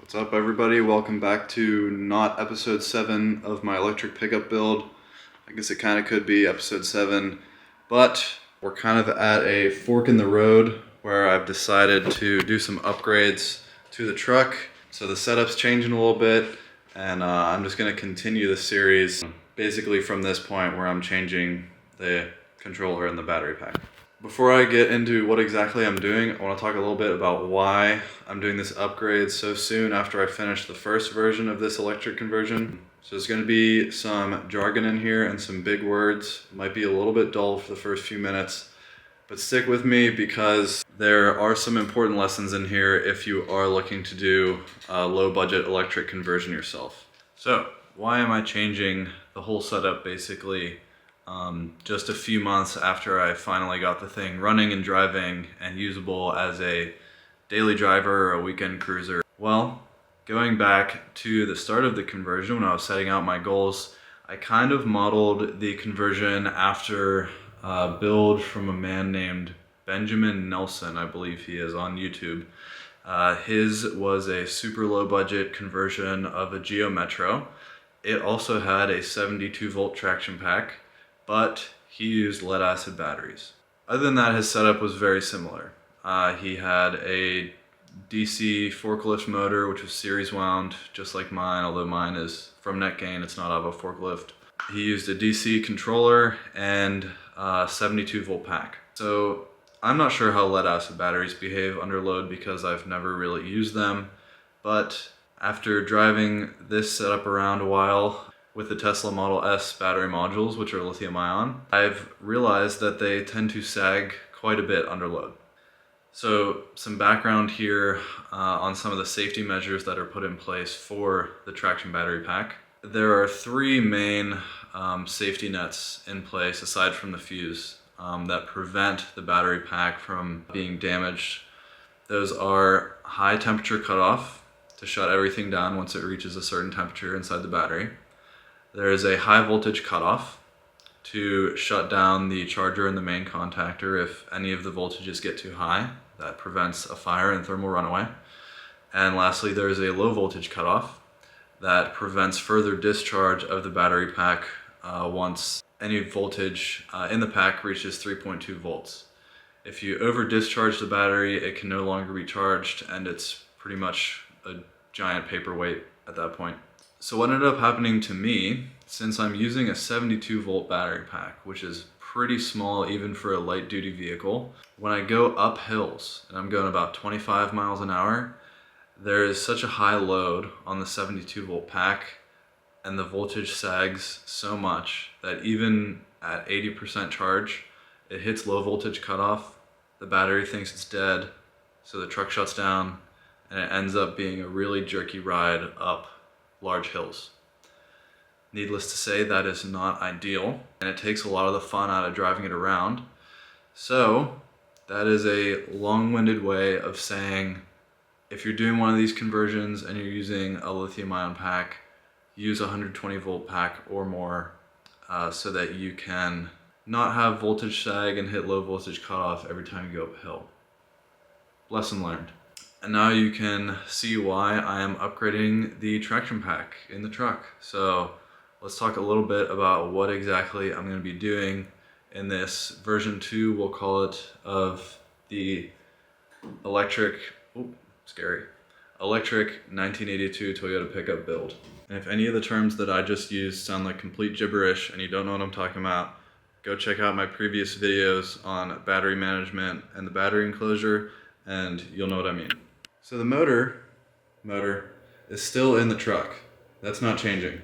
What's up, everybody? Welcome back to not episode 7 of my electric pickup build. I guess it kind of could be episode 7, but we're kind of at a fork in the road where I've decided to do some upgrades to the truck. So the setup's changing a little bit, and I'm just going to continue the series basically from this point where I'm changing the controller and the battery pack. Before I get into what exactly I'm doing, I want to talk a little bit about why I'm doing this upgrade so soon after I finish the first version of this electric conversion. So there's going to be some jargon in here and some big words. It might be a little bit dull for the first few minutes, but stick with me because there are some important lessons in here if you are looking to do a low budget electric conversion yourself. So why am I changing the whole setup basically just a few months after I finally got the thing running and driving and usable as a daily driver or a weekend cruiser? Well, going back to the start of the conversion when I was setting out my goals, I kind of modeled the conversion after a build from a man named Benjamin Nelson, I believe he is, on YouTube. His was a super low budget conversion of a Geo Metro. It also had a 72 volt traction pack, but he used lead acid batteries. Other than that, his setup was very similar. He had a DC forklift motor, which was series wound, just like mine, although mine is from Netgain, it's not out of a forklift. He used a DC controller and a 72 volt pack. So I'm not sure how lead acid batteries behave under load because I've never really used them, but after driving this setup around a while, with the Tesla Model S battery modules, which are lithium ion, I've realized that they tend to sag quite a bit under load. So some background here on some of the safety measures that are put in place for the traction battery pack. There are three main safety nets in place aside from the fuse that prevent the battery pack from being damaged. Those are high temperature cutoff to shut everything down once it reaches a certain temperature inside the battery. There is a high voltage cutoff to shut down the charger and the main contactor if any of the voltages get too high. That prevents a fire and thermal runaway. And lastly, there is a low voltage cutoff that prevents further discharge of the battery pack once any voltage in the pack reaches 3.2 volts. If you over discharge the battery, it can no longer be charged, and it's pretty much a giant paperweight at that point. So what ended up happening to me, since I'm using a 72 volt battery pack, which is pretty small even for a light duty vehicle, when I go up hills, and I'm going about 25 miles an hour, there is such a high load on the 72 volt pack, and the voltage sags so much that even at 80% charge, it hits low voltage cutoff, the battery thinks it's dead, so the truck shuts down, and it ends up being a really jerky ride up large hills. Needless to say, that is not ideal, and it takes a lot of the fun out of driving it around. So that is a long-winded way of saying if you're doing one of these conversions and you're using a lithium ion pack, use a 120 volt pack or more so that you can not have voltage sag and hit low voltage cutoff every time you go uphill. Lesson learned. And now you can see why I am upgrading the traction pack in the truck. So let's talk a little bit about what exactly I'm going to be doing in this version 2, we'll call it, of the electric 1982 Toyota pickup build. And if any of the terms that I just used sound like complete gibberish and you don't know what I'm talking about, go check out my previous videos on battery management and the battery enclosure, and you'll know what I mean. So the motor is still in the truck. That's not changing.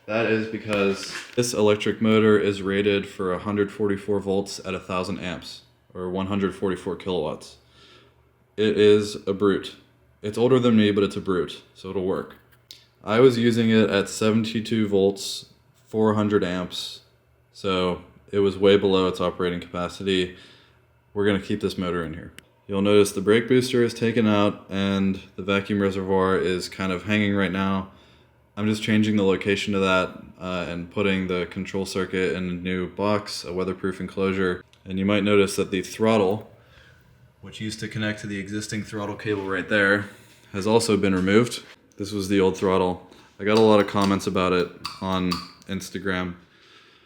That is because this electric motor is rated for 144 volts at 1000 amps, or 144 kilowatts. It is a brute. It's older than me, but it's a brute, so it'll work. I was using it at 72 volts, 400 amps, so it was way below its operating capacity. We're going to keep this motor in here. You'll notice the brake booster is taken out and the vacuum reservoir is kind of hanging right now. I'm just changing the location of that and putting the control circuit in a new box, a weatherproof enclosure. And you might notice that the throttle, which used to connect to the existing throttle cable right there, has also been removed. This was the old throttle. I got a lot of comments about it on Instagram.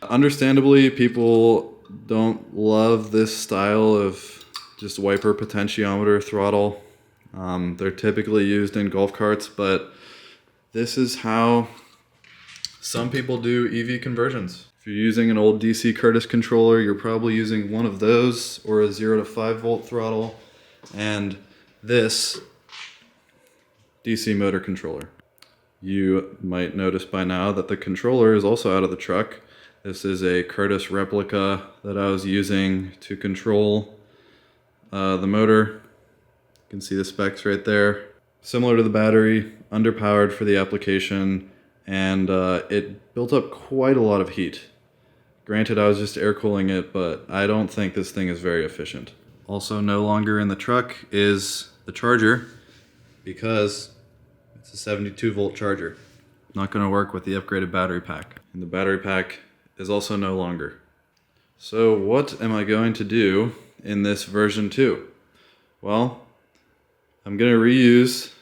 Understandably, people don't love this style of just wiper potentiometer throttle. They're typically used in golf carts, but this is how some people do EV conversions. If you're using an old DC Curtis controller, you're probably using one of those or a 0 to 5 volt throttle and this DC motor controller. You might notice by now that the controller is also out of the truck. This is a Curtis replica that I was using to control the motor. You can see the specs right there. Similar to the battery, underpowered for the application, and it built up quite a lot of heat. Granted, I was just air cooling it, but I don't think this thing is very efficient. Also no longer in the truck is the charger, because it's a 72 volt charger. Not going to work with the upgraded battery pack. And the battery pack is also no longer. So what am I going to do in this version 2? Well, I'm going to reuse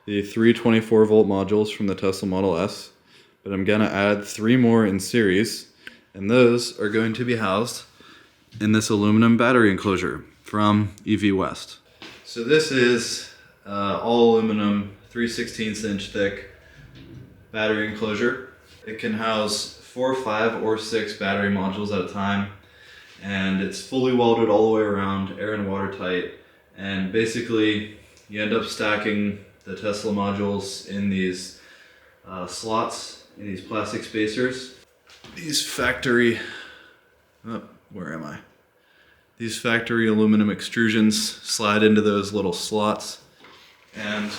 the 3 24 volt modules from the Tesla Model S, but I'm going to add 3 more in series, and those are going to be housed in this aluminum battery enclosure from EV West. So this is all aluminum, 3/16 inch thick battery enclosure. It can house 4, 5, or 6 battery modules at a time, and it's fully welded all the way around, air and water tight, and basically you end up stacking the Tesla modules in these slots, in these plastic spacers. These factory, where am I? These factory aluminum extrusions slide into those little slots, and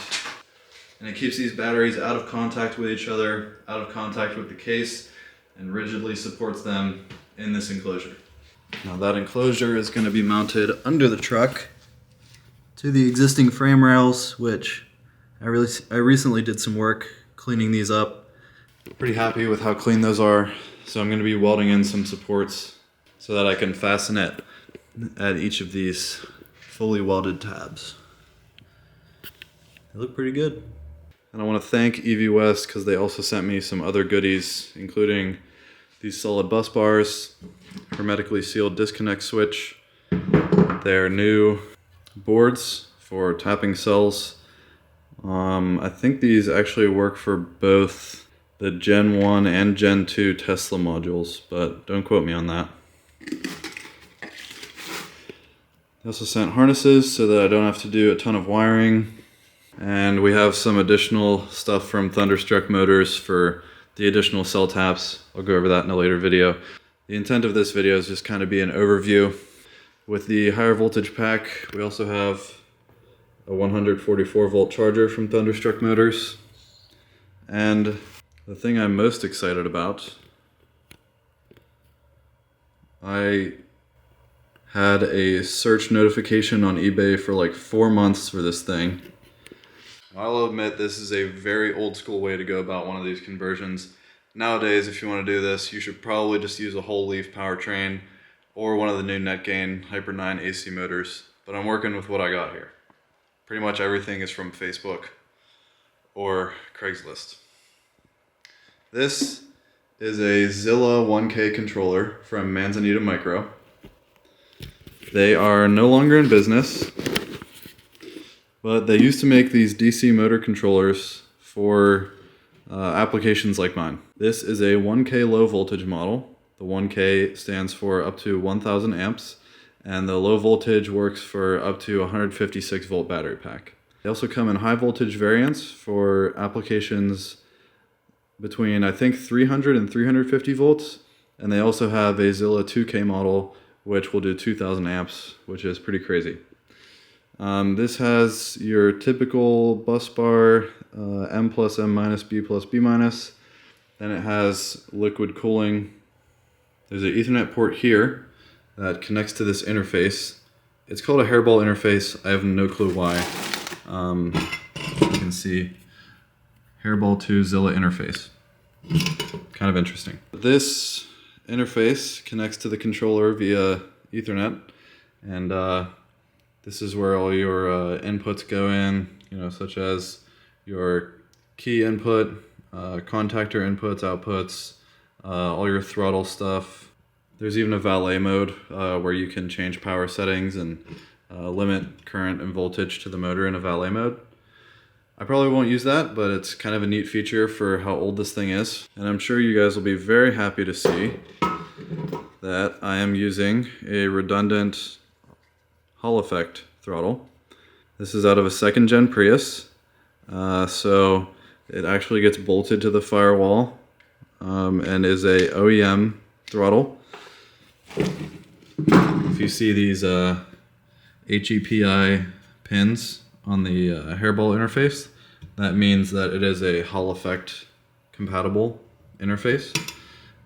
it keeps these batteries out of contact with each other, out of contact with the case, and rigidly supports them in this enclosure. Now that enclosure is going to be mounted under the truck to the existing frame rails, which I recently did some work cleaning these up. Pretty happy with how clean those are, so I'm going to be welding in some supports so that I can fasten it at each of these fully welded tabs. They look pretty good. And I want to thank EV West because they also sent me some other goodies, including these solid bus bars, hermetically sealed disconnect switch, their new boards for tapping cells. I think these actually work for both the Gen 1 and Gen 2 Tesla modules, but don't quote me on that. They also sent harnesses so that I don't have to do a ton of wiring. And we have some additional stuff from Thunderstruck Motors for the additional cell taps. I'll go over that in a later video. The intent of this video is just kind of be an overview. With the higher voltage pack, we also have a 144 volt charger from Thunderstruck Motors. And the thing I'm most excited about, I had a search notification on eBay for like 4 months for this thing. I'll admit this is a very old school way to go about one of these conversions. Nowadays, if you want to do this, you should probably just use a whole leaf powertrain or one of the new Netgain Hyper 9 AC motors, but I'm working with what I got here. Pretty much everything is from Facebook or Craigslist. This is a Zilla 1K controller from Manzanita Micro. They are no longer in business, but they used to make these DC motor controllers for applications like mine. This is a 1K low voltage model. The 1K stands for up to 1000 amps, and the low voltage works for up to 156 volt battery pack. They also come in high voltage variants for applications between I think 300 and 350 volts, and they also have a Zilla 2K model which will do 2000 amps, which is pretty crazy. This has your typical bus bar, M plus M minus B plus B minus. Then it has liquid cooling. There's an Ethernet port here that connects to this interface. It's called a hairball interface. I have no clue why. You can see hairball to Zilla interface. Kind of interesting. This interface connects to the controller via Ethernet, and This is where all your inputs go in, such as your key input, contactor inputs, outputs, all your throttle stuff. There's even a valet mode where you can change power settings and limit current and voltage to the motor in a valet mode. I probably won't use that, but it's kind of a neat feature for how old this thing is. And I'm sure you guys will be very happy to see that I am using a redundant Hall effect throttle. This is out of a 2nd gen Prius. So it actually gets bolted to the firewall and is a OEM throttle. If you see these HEPI pins on the hairball interface, that means that it is a Hall effect compatible interface.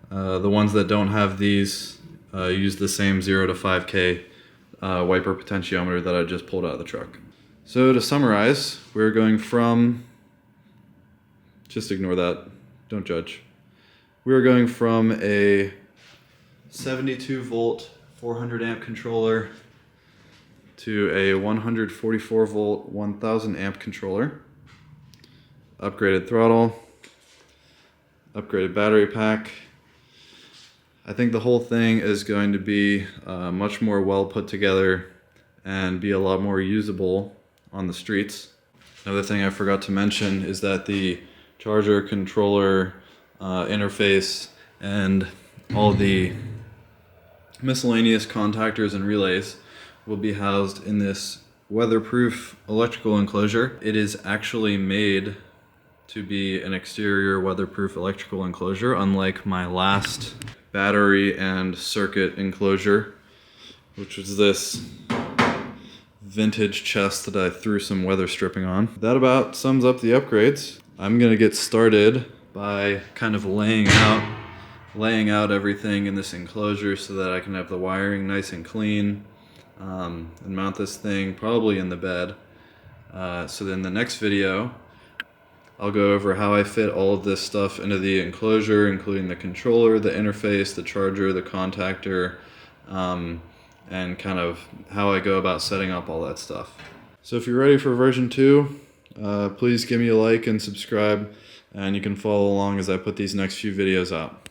The ones that don't have these use the same 0 to 5K wiper potentiometer that I just pulled out of the truck. So to summarize, we're going from, just ignore that, don't judge. We're going from a 72 volt 400 amp controller to a 144 volt 1000 amp controller, upgraded throttle, upgraded battery pack. I think the whole thing is going to be much more well put together and be a lot more usable on the streets. Another thing I forgot to mention is that the charger, controller, interface, and all the miscellaneous contactors and relays will be housed in this weatherproof electrical enclosure. It is actually made to be an exterior weatherproof electrical enclosure, unlike my last battery and circuit enclosure, which was this vintage chest that I threw some weather stripping on. That about sums up the upgrades. I'm gonna get started by kind of laying out everything in this enclosure so that I can have the wiring nice and clean, and mount this thing probably in the bed. So then the next video, I'll go over how I fit all of this stuff into the enclosure, including the controller, the interface, the charger, the contactor, and kind of how I go about setting up all that stuff. So if you're ready for version 2, please give me a like and subscribe, and you can follow along as I put these next few videos out.